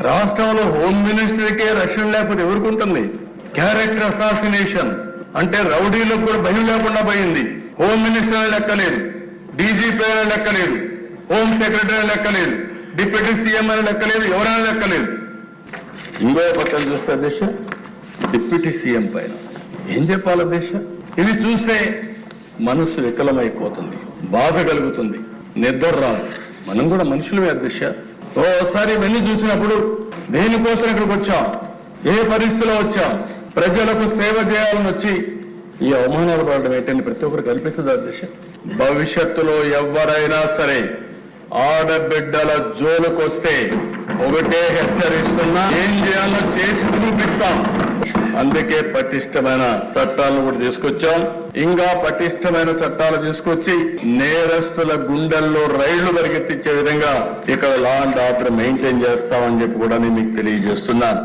రాష్ట్రంలో హోమ్ మినిస్టర్కే రక్షణ లేకపోతే ఎవరికి ఉంటుంది? క్యారెక్టర్ అసాసినేషన్ అంటే రౌడీలకు కూడా భయం లేకుండా పోయింది. హోమ్ మినిస్టర్ లెక్కలేదు, డీజీపీ లెక్కలేదు, హోమ్ సెక్రటరీ లెక్కలేదు, డిప్యూటీ సీఎం అని లెక్కలేదు, ఎవరైనా లెక్కలేదు. ఇంకో పక్కన చూస్తే అధ్యక్ష డిప్యూటీ సీఎం పైన ఏం చెప్పాలి అధ్యక్ష? ఇవి చూస్తే మనసు వికలమైపోతుంది, బాధ కలుగుతుంది, నిద్ర రాదు. మనం కూడా మనుషులమే అధ్యక్ష. ఓసారి ఇవన్నీ చూసినప్పుడు దేనికోసం ఇక్కడికి వచ్చాం, ఏ పరిస్థితిలో వచ్చాం, ప్రజలకు సేవ చేయాలని వచ్చి ఈ అవమానాలు పడడం ఏంటని ప్రతి ఒక్కరు కల్పిస్తుంది అధ్యక్ష. భవిష్యత్తులో ఎవరైనా సరే ఆడబిడ్డల జోలుకొస్తే ఒకటే హెచ్చరిస్తున్నా, ఏం చేయాలో చేసి చూపిస్తాం. అందుకే పటిష్టమైన చట్టాలను కూడా తీసుకొచ్చాం. ఇంకా పటిష్టమైన చట్టాలు తీసుకొచ్చి నేరస్తుల గుండెల్లో రైళ్లు పరిగెత్తించే విధంగా ఇక్కడ లా అండ్ ఆర్డర్ మెయింటైన్ చేస్తామని చెప్పి కూడా నేను మీకు తెలియజేస్తున్నాను.